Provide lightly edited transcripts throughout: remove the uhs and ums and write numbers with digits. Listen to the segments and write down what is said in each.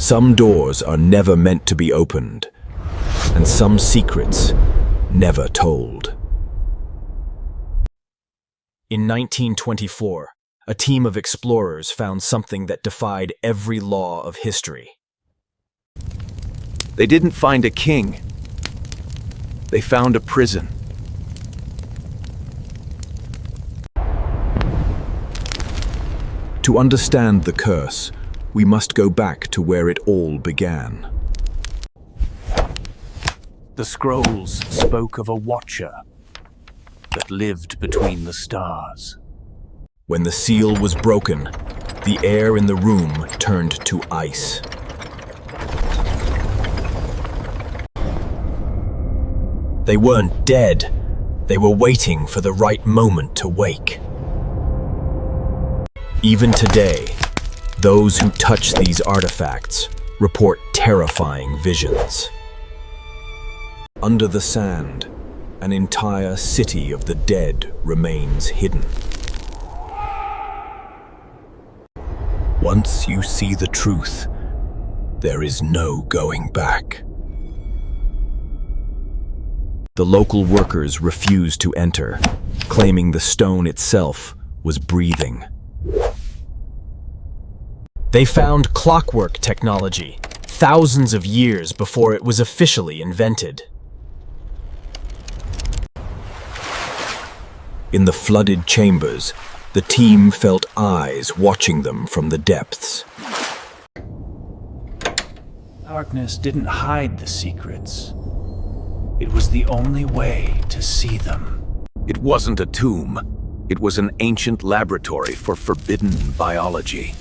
Some doors are never meant to be opened, and some secrets never told. In 1924, a team of explorers found something that defied every law of history. They didn't find a king. They found a prison. To understand the curse, we must go back to where it all began. The scrolls spoke of a watcher that lived between the stars. When the seal was broken, the air in the room turned to ice. They weren't dead. They were waiting for the right moment to wake. Even today, those who touch these artifacts report terrifying visions. Under the sand, an entire city of the dead remains hidden. Once you see the truth, there is no going back. The local workers refused to enter, claiming the stone itself was breathing. They found clockwork technology thousands of years before it was officially invented. In the flooded chambers, the team felt eyes watching them from the depths. Darkness didn't hide the secrets. It was the only way to see them. It wasn't a tomb. It was an ancient laboratory for forbidden biology.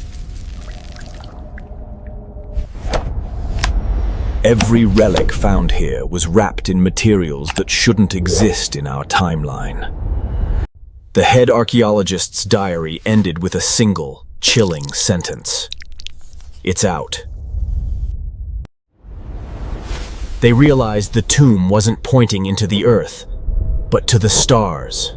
Every relic found here was wrapped in materials that shouldn't exist in our timeline. The head archaeologist's diary ended with a single, chilling sentence. "It's out." They realized the tomb wasn't pointing into the earth, but to the stars.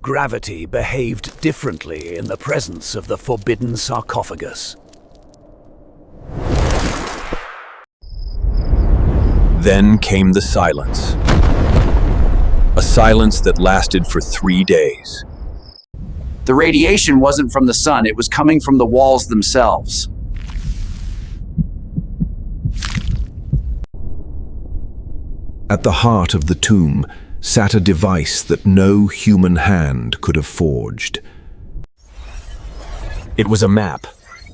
Gravity behaved differently in the presence of the forbidden sarcophagus. Then came the silence. A silence that lasted for 3 days. The radiation wasn't from the sun, it was coming from the walls themselves. At the heart of the tomb sat a device that no human hand could have forged. It was a map,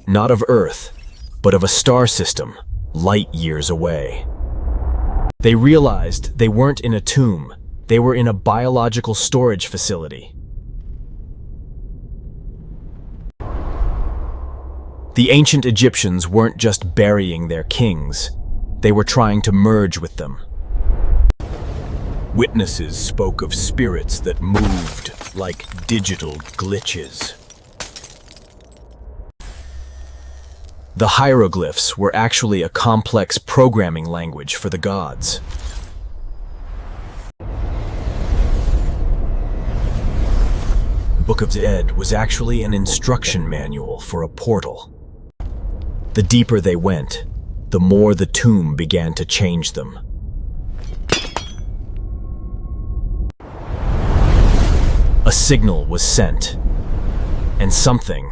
not of Earth, but of a star system, light years away. They realized they weren't in a tomb, they were in a biological storage facility. The ancient Egyptians weren't just burying their kings, they were trying to merge with them. Witnesses spoke of spirits that moved like digital glitches. The hieroglyphs were actually a complex programming language for the gods. The Book of Ed was actually an instruction manual for a portal. The deeper they went, the more the tomb began to change them. A signal was sent, and something,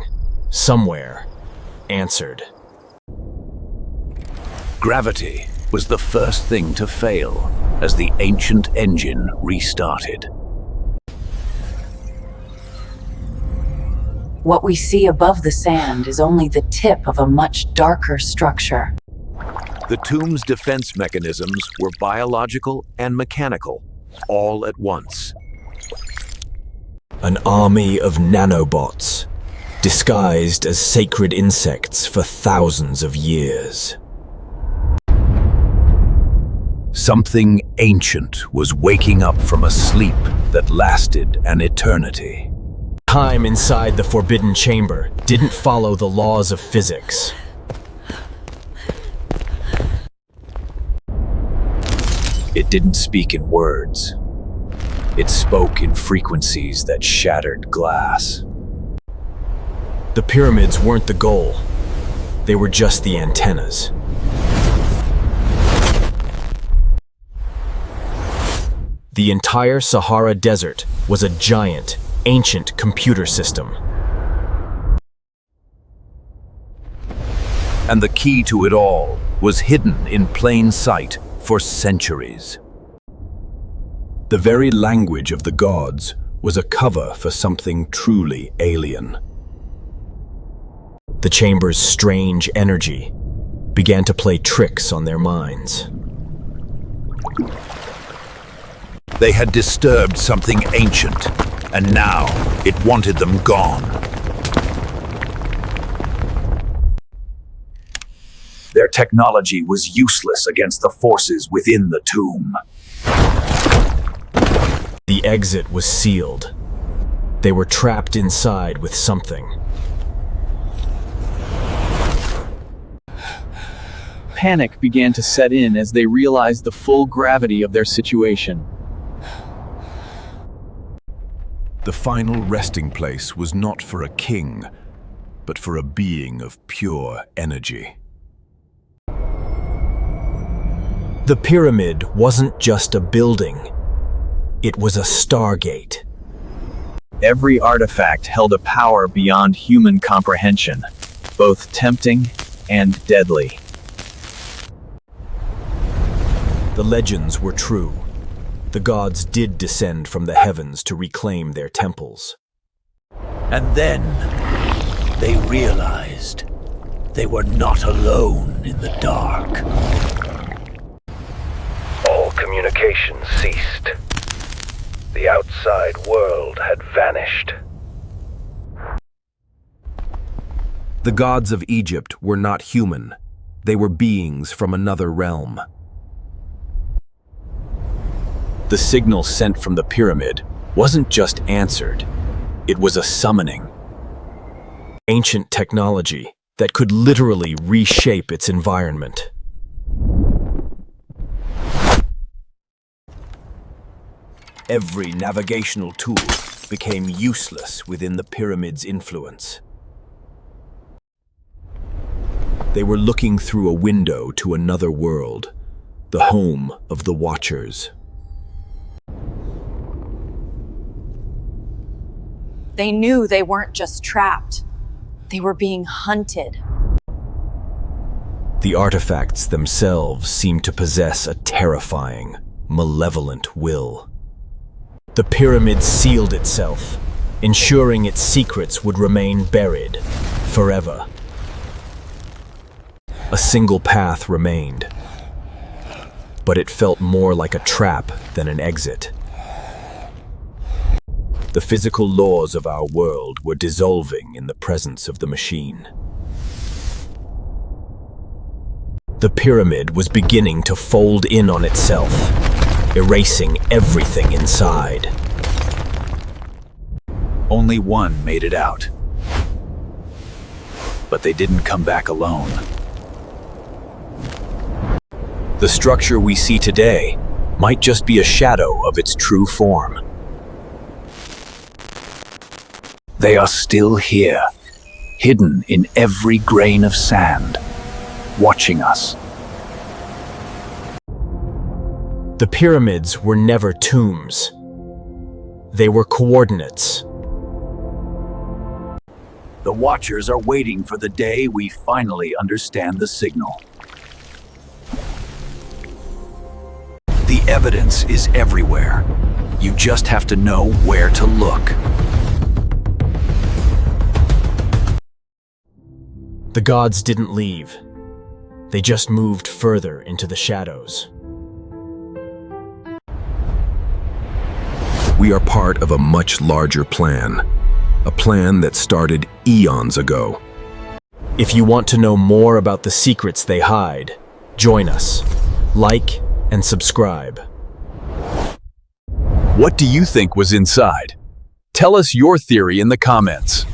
somewhere, answered. Gravity was the first thing to fail as the ancient engine restarted. What we see above the sand is only the tip of a much darker structure. The tomb's defense mechanisms were biological and mechanical, all at once. An army of nanobots, disguised as sacred insects for thousands of years. Something ancient was waking up from a sleep that lasted an eternity. Time inside the Forbidden Chamber didn't follow the laws of physics. It didn't speak in words. It spoke in frequencies that shattered glass. The pyramids weren't the goal. They were just the antennas. The entire Sahara Desert was a giant, ancient computer system. And the key to it all was hidden in plain sight for centuries. The very language of the gods was a cover for something truly alien. The chamber's strange energy began to play tricks on their minds. They had disturbed something ancient, and now it wanted them gone. Their technology was useless against the forces within the tomb. The exit was sealed. They were trapped inside with something. Panic began to set in as they realized the full gravity of their situation. The final resting place was not for a king, but for a being of pure energy. The pyramid wasn't just a building. It was a Stargate. Every artifact held a power beyond human comprehension, both tempting and deadly. The legends were true. The gods did descend from the heavens to reclaim their temples. And then they realized they were not alone in the dark. All communication ceased. The outside world had vanished. The gods of Egypt were not human. They were beings from another realm. The signal sent from the pyramid wasn't just answered, it was a summoning. Ancient technology that could literally reshape its environment. Every navigational tool became useless within the pyramid's influence. They were looking through a window to another world, the home of the Watchers. They knew they weren't just trapped. They were being hunted. The artifacts themselves seemed to possess a terrifying, malevolent will. The pyramid sealed itself, ensuring its secrets would remain buried forever. A single path remained, but it felt more like a trap than an exit. The physical laws of our world were dissolving in the presence of the machine. The pyramid was beginning to fold in on itself, erasing everything inside. Only one made it out. But they didn't come back alone. The structure we see today might just be a shadow of its true form. They are still here, hidden in every grain of sand, watching us. The pyramids were never tombs. They were coordinates. The Watchers are waiting for the day we finally understand the signal. The evidence is everywhere. You just have to know where to look. The gods didn't leave. They just moved further into the shadows. We are part of a much larger plan. A plan that started eons ago. If you want to know more about the secrets they hide, join us. Like and subscribe. What do you think was inside? Tell us your theory in the comments.